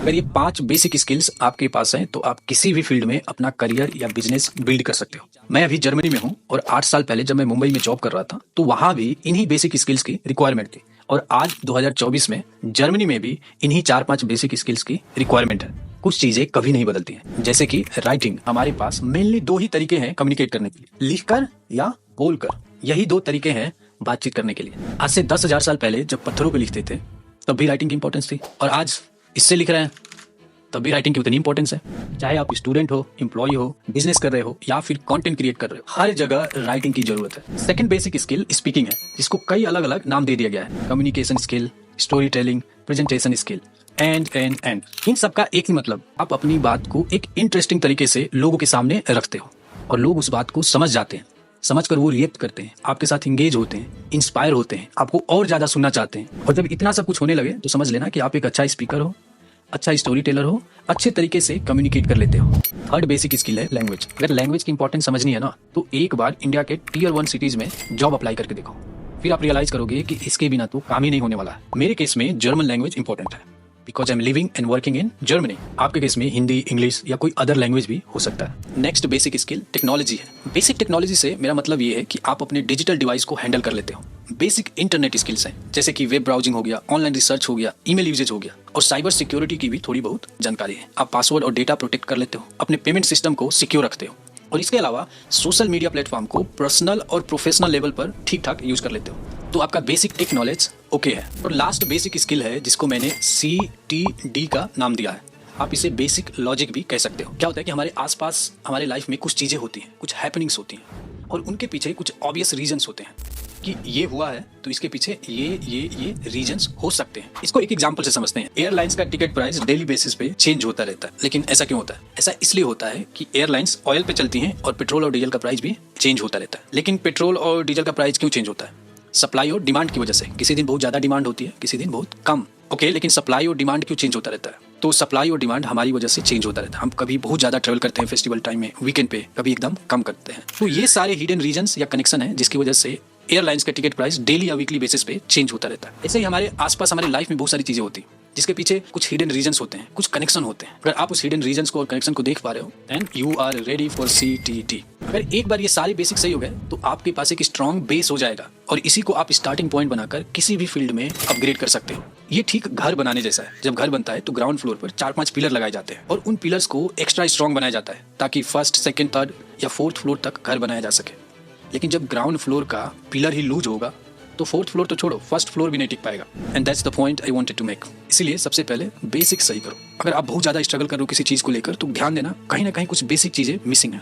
अगर ये 5 basic skills आपके पास हैं तो आप किसी भी फील्ड में अपना करियर या बिजनेस बिल्ड कर सकते हो। मैं अभी जर्मनी में हूँ और 8 साल पहले जब मैं मुंबई में जॉब कर रहा था तो वहाँ भी इन्हीं बेसिक स्किल्स की रिक्वायरमेंट थी और आज 2024 में जर्मनी में भी इन्हीं 4-5 बेसिक स्किल्स की रिक्वायरमेंट है। कुछ चीजें कभी नहीं बदलती हैं, जैसे कि राइटिंग। हमारे पास मेनली 2 ही तरीके हैं कम्युनिकेट करने के लिए, लिखकर या बोलकर। यही 2 तरीके हैं बातचीत करने के लिए। आज से 10,000 साल पहले जब पत्थरों पे लिखते थे तब भी राइटिंग की इंपॉर्टेंस थी और आज इससे लिख रहे हैं तब भी राइटिंग की उतनी इंपॉर्टेंस है। चाहे आप स्टूडेंट हो, एम्प्लॉय हो, बिजनेस कर रहे हो या फिर कंटेंट क्रिएट कर रहे हो, हर जगह राइटिंग की जरूरत है। सेकंड बेसिक स्किल स्पीकिंग है, जिसको कई अलग अलग नाम दे दिया गया है। Communication skill, story telling, presentation skill, and. इन सबका एक ही मतलब, आप अपनी बात को एक इंटरेस्टिंग तरीके से लोगों के सामने रखते हो और लोग उस बात को समझ जाते हैं। समझकर वो रिएक्ट करते हैं, आपके साथ इंगेज होते हैं, इंस्पायर होते हैं, आपको और ज्यादा सुनना चाहते हैं। और जब इतना सब कुछ होने लगे तो समझ लेना कि आप एक अच्छा स्पीकर हो, अच्छा स्टोरी टेलर हो, अच्छे तरीके से कम्युनिकेट कर लेते हो। थर्ड बेसिक स्किल है लैंग्वेज। अगर लैंग्वेज की इंपॉर्टेंस समझनी है ना तो एक बार इंडिया के टियर 1 सिटीज में जॉब अप्लाई करके देखो, फिर आप रियलाइज करोगे कि इसके बिना तो काम ही नहीं होने वाला है। मेरे केस में जर्मन लैंग्वेज इंपॉर्टेंट है because I am living and working in Germany. आपके केस में हिंदी, इंग्लिश या कोई अदर लैंग्वेज भी हो सकता है। नेक्स्ट बेसिक स्किल टेक्नोलॉजी है। बेसिक टेक्नोलॉजी से मेरा मतलब ये है कि आप अपने डिजिटल डिवाइस को हैंडल कर लेते हो। बेसिक इंटरनेट स्किल्स हैं, जैसे कि वेब ब्राउजिंग हो गया, ऑनलाइन रिसर्च हो गया, ईमेल यूजेज हो गया और साइबर सिक्योरिटी की भी थोड़ी बहुत जानकारी है। आप पासवर्ड और डेटा प्रोटेक्ट कर लेते हो, अपने पेमेंट सिस्टम को सिक्योर रखते हो और इसके अलावा सोशल मीडिया प्लेटफॉर्म को पर्सनल और प्रोफेशनल लेवल पर ठीक ठाक यूज कर लेते हो। तो आपका बेसिक टेक नॉलेज ओके है। और लास्ट बेसिक स्किल है जिसको मैंने CTD का नाम दिया है। आप इसे बेसिक लॉजिक भी कह सकते हो। क्या होता है कि हमारे आसपास हमारे लाइफ में कुछ चीजें होती हैं, कुछ हैपनिंग्स होती हैं और उनके पीछे कुछ ऑब्वियस रीजंस होते हैं कि ये हुआ है तो इसके पीछे ये रीजंस हो सकते हैं। इसको एक एग्जांपल से समझते हैं। एयरलाइंस का टिकट प्राइस डेली बेसिस पे चेंज होता रहता है, लेकिन ऐसा क्यों होता है? ऐसा इसलिए होता है कि एयरलाइंस ऑयल पे चलती हैं और पेट्रोल और डीजल का प्राइस भी चेंज होता रहता है। लेकिन पेट्रोल और डीजल का प्राइस क्यों चेंज होता है? सप्लाई और डिमांड की वजह से। किसी दिन बहुत ज्यादा डिमांड होती है, किसी दिन बहुत कम। ओके, लेकिन सप्लाई और डिमांड क्यों चेंज होता रहता है? तो सप्लाई और डिमांड हमारी वजह से चेंज होता रहता है। हम कभी बहुत ज्यादा ट्रेवल करते हैं फेस्टिवल टाइम में, वीकेंड पे, कभी एकदम कम करते हैं। तो ये सारे हिडन रीजंस या कनेक्शन है जिसकी वजह से एयरलाइंस का टिकट प्राइस डेली या वीकली बेसिस पे चेंज होता रहता है। ऐसे ही हमारे आसपास हमारे लाइफ में बहुत सारी चीजें होती हैं जिसके पीछे कुछ हिडन रीजंस होते हैं, कुछ कनेक्शन होते हैं। अगर आप उस हिडन रीजंस को और कनेक्शन को देख पा रहे हो then you are ready for CTD। अगर एक बार ये सारे बेसिक सही हो गए तो आपके पास एक स्ट्रॉन्ग बेस हो जाएगा और इसी को आप स्टार्टिंग पॉइंट बनाकर किसी भी फील्ड में अपग्रेड कर सकते हो। ये ठीक घर बनाने जैसा है। जब घर बनता है तो ग्राउंड फ्लोर पर 4-5 पिलर लगाए जाते हैं और उन पिलर्स को एक्स्ट्रा स्ट्रॉन्ग बनाया जाता है ताकि फर्स्ट, सेकंड, थर्ड या फोर्थ फ्लोर तक घर बनाया जा सके। लेकिन जब ग्राउंड फ्लोर का पिलर ही लूज होगा तो फोर्थ फ्लोर तो छोड़ो, फर्स्ट फ्लोर भी नहीं टिक पाएगा। And that's the point I wanted to make. इसीलिए सबसे पहले बेसिक सही करो। अगर आप बहुत ज्यादा स्ट्रगल कर रहे हो किसी चीज को लेकर तो ध्यान देना कहीं ना कहीं कुछ बेसिक चीजें मिसिंग है।